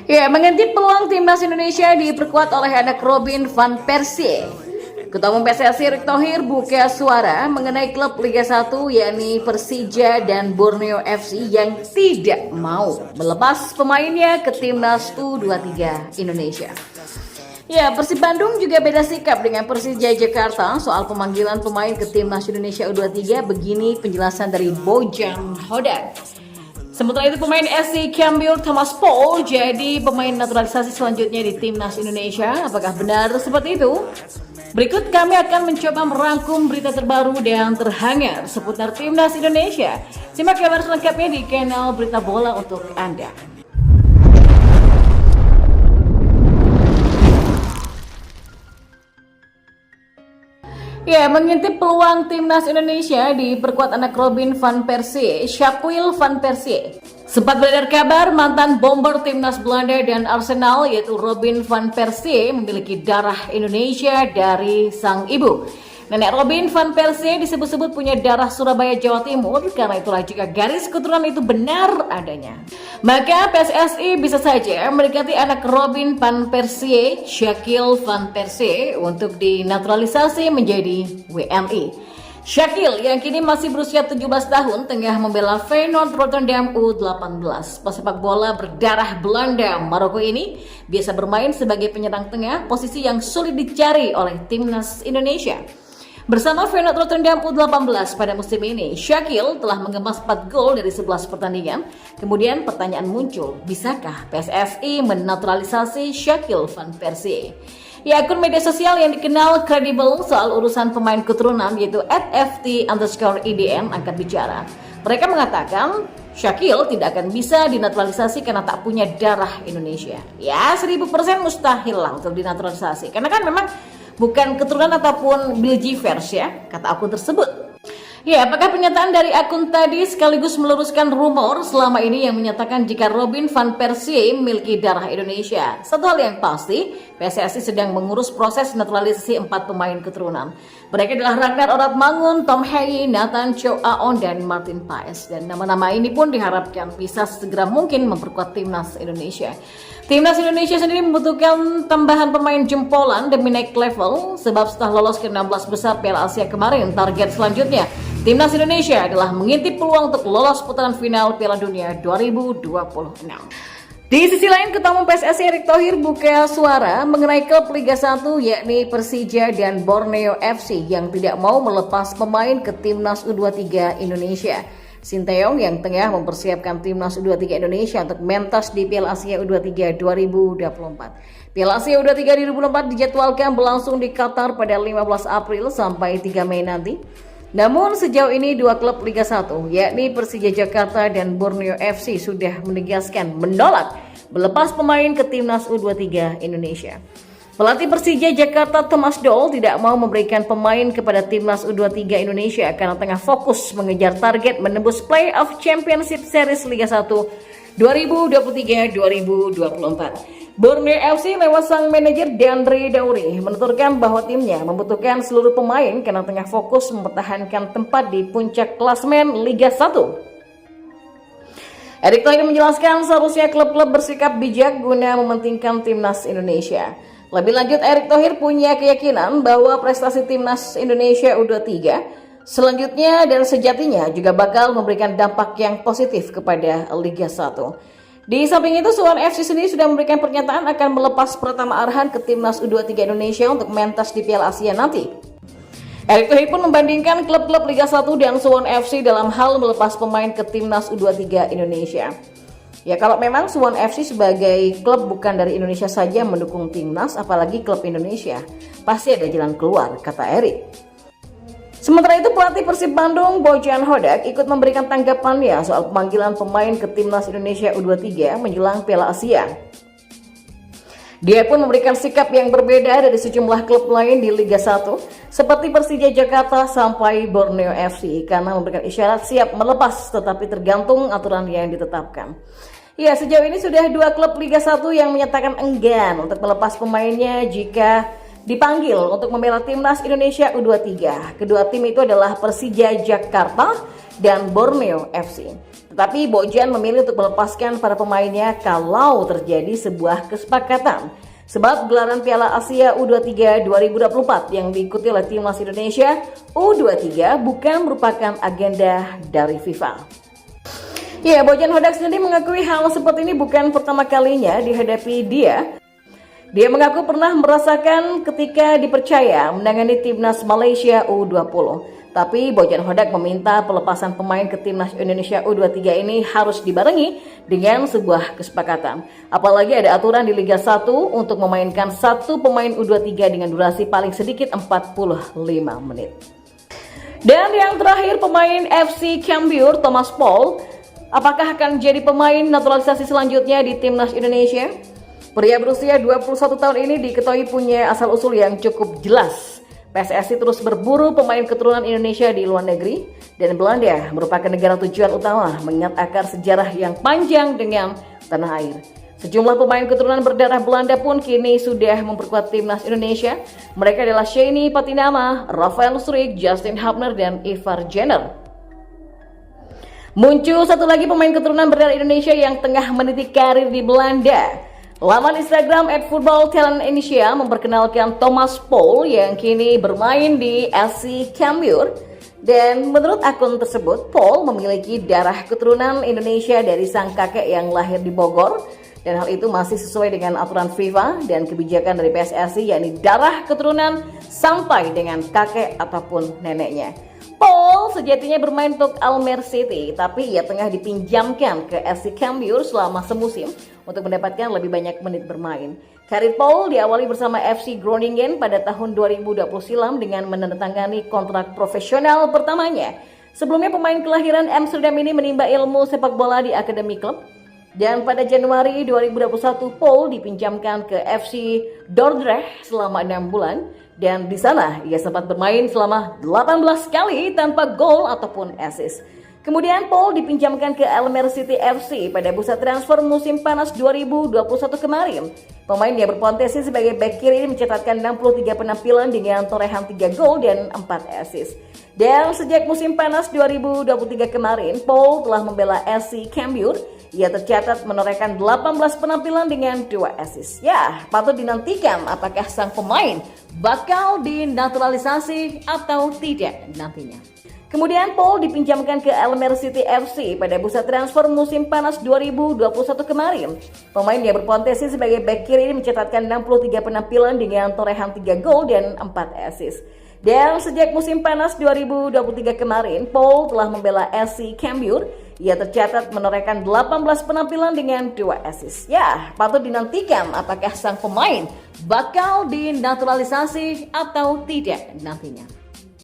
Ya, mengintip peluang timnas Indonesia diperkuat oleh anak Robin van Persie. Ketua Umum PSSI Erick Thohir buka suara mengenai klub Liga 1 yakni Persija dan Borneo FC yang tidak mau melepas pemainnya ke timnas U23 Indonesia. Ya, Persib Bandung juga beda sikap dengan Persija Jakarta soal pemanggilan pemain ke timnas Indonesia U23. Begini penjelasan dari Bojan Hodak. Sementara itu pemain SC Cambuur Thomas Paul jadi pemain naturalisasi selanjutnya di timnas Indonesia. Apakah benar seperti itu? Berikut kami akan mencoba merangkum berita terbaru dan terhangat seputar timnas Indonesia. Simak kabar selengkapnya di kanal Berita Bola untuk Anda. Ya, mengintip peluang timnas Indonesia diperkuat anak Robin van Persie, Sjakwil van Persie. Sempat beredar kabar mantan bomber timnas Belanda dan Arsenal yaitu Robin van Persie memiliki darah Indonesia dari sang ibu. Nenek Robin van Persie disebut-sebut punya darah Surabaya, Jawa Timur. Karena itulah jika garis keturunan itu benar adanya, maka PSSI bisa saja mendekati anak Robin van Persie, Sjakwil van Persie, untuk dinaturalisasi menjadi WNI. Sjakwil yang kini masih berusia 17 tahun tengah membela Feyenoord Rotterdam U18. Pesepak bola berdarah Belanda Maroko ini biasa bermain sebagai penyerang tengah, posisi yang sulit dicari oleh timnas Indonesia. Bersama Feyenoord Rotterdam U18 pada musim ini, Sjakwil telah mengemas 4 gol dari 11 pertandingan. Kemudian pertanyaan muncul, bisakah PSSI menaturalisasi Sjakwil van Persie? Ya, akun media sosial yang dikenal kredibel soal urusan pemain keturunan yaitu @ft_idn angkat bicara. Mereka mengatakan Sjakwil tidak akan bisa dinaturalisasi karena tak punya darah Indonesia. Ya, 1000% mustahil lah untuk dinaturalisasi. Karena kan memang bukan keturunan ataupun Bilgivers ya, kata akun tersebut. Ya, apakah pernyataan dari akun tadi sekaligus meluruskan rumor selama ini yang menyatakan jika Robin van Persie memiliki darah Indonesia? Satu hal yang pasti, PSSI sedang mengurus proses naturalisasi 4 pemain keturunan. Mereka adalah Ragnar Oratmangun, Tom Hei, Nathan Chow Aon, dan Martin Paes. Dan nama-nama ini pun diharapkan bisa segera mungkin memperkuat timnas Indonesia. Timnas Indonesia sendiri membutuhkan tambahan pemain jempolan demi naik level, sebab setelah lolos ke 16 besar Piala Asia kemarin, target selanjutnya timnas Indonesia adalah mengintip peluang untuk lolos putaran final Piala Dunia 2026. Di sisi lain, Ketua Umum PSSI Erick Thohir buka suara mengenai klub Liga 1 yakni Persija dan Borneo FC yang tidak mau melepas pemain ke timnas U23 Indonesia. Sinteyong yang tengah mempersiapkan timnas U23 Indonesia untuk mentas di Piala Asia U23 2024. Piala Asia U23 2024 dijadwalkan berlangsung di Qatar pada 15 April sampai 3 Mei nanti. Namun sejauh ini 2 klub Liga 1 yakni Persija Jakarta dan Borneo FC sudah menegaskan menolak melepas pemain ke timnas U23 Indonesia. Pelatih Persija Jakarta Thomas Doll tidak mau memberikan pemain kepada timnas U23 Indonesia karena tengah fokus mengejar target menembus Playoff Championship Series Liga 1 2023-2024. Borneo FC lewat sang manajer Deandre Dauri menuturkan bahwa timnya membutuhkan seluruh pemain karena tengah fokus mempertahankan tempat di puncak klasemen Liga 1. Erick Thohir menjelaskan seharusnya klub-klub bersikap bijak guna mementingkan timnas Indonesia. Lebih lanjut, Erick Thohir punya keyakinan bahwa prestasi timnas Indonesia U23 selanjutnya dan sejatinya juga bakal memberikan dampak yang positif kepada Liga 1. Di samping itu, Suwon FC sendiri sudah memberikan pernyataan akan melepas Pratama Arhan ke timnas U23 Indonesia untuk mentas di Piala Asia nanti. Erick Thohir pun membandingkan klub-klub Liga 1 dan Suwon FC dalam hal melepas pemain ke timnas U23 Indonesia. Ya, kalau memang Suwon FC sebagai klub bukan dari Indonesia saja mendukung timnas, apalagi klub Indonesia, pasti ada jalan keluar, kata Erick. Sementara itu, pelatih Persib Bandung Bojan Hodak ikut memberikan tanggapannya soal pemanggilan pemain ke timnas Indonesia U23 menjelang Piala Asia. Dia pun memberikan sikap yang berbeda dari sejumlah klub lain di Liga 1 seperti Persija Jakarta sampai Borneo FC karena memberikan isyarat siap melepas tetapi tergantung aturan yang ditetapkan. Ya, sejauh ini sudah 2 klub Liga 1 yang menyatakan enggan untuk melepas pemainnya jika dipanggil untuk membela timnas Indonesia U23. Kedua tim itu adalah Persija Jakarta dan Borneo FC. Tetapi Bojan memilih untuk melepaskan para pemainnya kalau terjadi sebuah kesepakatan. Sebab gelaran Piala Asia U23 2024 yang diikuti oleh timnas Indonesia U23 bukan merupakan agenda dari FIFA. Ya, Bojan Hodak sendiri mengakui hal seperti ini bukan pertama kalinya dihadapi dia. Dia mengaku pernah merasakan ketika dipercaya menangani timnas Malaysia U20. Tapi Bojan Hodak meminta pelepasan pemain ke timnas Indonesia U23 ini harus dibarengi dengan sebuah kesepakatan. Apalagi ada aturan di Liga 1 untuk memainkan satu pemain U23 dengan durasi paling sedikit 45 menit. Dan yang terakhir, pemain FC Cambuur Thomas Paul, apakah akan jadi pemain naturalisasi selanjutnya di timnas Indonesia? Pria berusia 21 tahun ini diketahui punya asal-usul yang cukup jelas. PSSI terus berburu pemain keturunan Indonesia di luar negeri, dan Belanda merupakan negara tujuan utama mengingat akar sejarah yang panjang dengan tanah air. Sejumlah pemain keturunan berdarah Belanda pun kini sudah memperkuat timnas Indonesia. Mereka adalah Shani Patinama, Rafael Struijk, Justin Hubner, dan Ivar Jenner. Muncul satu lagi pemain keturunan berdarah Indonesia yang tengah meniti karir di Belanda. Laman Instagram @footballtalentindonesia memperkenalkan Thomas Paul yang kini bermain di FC Cambuur. Dan menurut akun tersebut, Paul memiliki darah keturunan Indonesia dari sang kakek yang lahir di Bogor. Dan hal itu masih sesuai dengan aturan FIFA dan kebijakan dari PSSI, yakni darah keturunan sampai dengan kakek ataupun neneknya. Paul sejatinya bermain untuk Almere City, tapi ia tengah dipinjamkan ke FC Cambuur selama semusim untuk mendapatkan lebih banyak menit bermain. Karir Paul diawali bersama FC Groningen pada tahun 2020 silam dengan menandatangani kontrak profesional pertamanya. Sebelumnya pemain kelahiran Amsterdam ini menimba ilmu sepak bola di akademi klub. Dan pada Januari 2021, Paul dipinjamkan ke FC Dordrecht selama 6 bulan. Dan di sana ia sempat bermain selama 18 kali tanpa gol ataupun assist. Kemudian Paul dipinjamkan ke Almere City FC pada bursa transfer musim panas 2021 kemarin. Pemain yang berpotensi sebagai bek kiri ini mencatatkan 63 penampilan dengan torehan 3 gol dan 4 assist. Dan sejak musim panas 2023 kemarin, Paul telah membela FC Cambuur. Ia tercatat menorehkan 18 penampilan dengan 2 assist. Ya, patut dinantikan apakah sang pemain bakal dinaturalisasi atau tidak nantinya. Kemudian Paul dipinjamkan ke Almere City FC pada bursa transfer musim panas 2021 kemarin. Pemain yang berpotensi sebagai bek kiri ini mencatatkan 63 penampilan dengan torehan 3 gol dan 4 assist. Dan sejak musim panas 2023 kemarin, Paul telah membela FC Cambuur. Ia tercatat menorehkan 18 penampilan dengan 2 assist. Ya, patut dinantikan apakah sang pemain bakal dinaturalisasi atau tidak nantinya.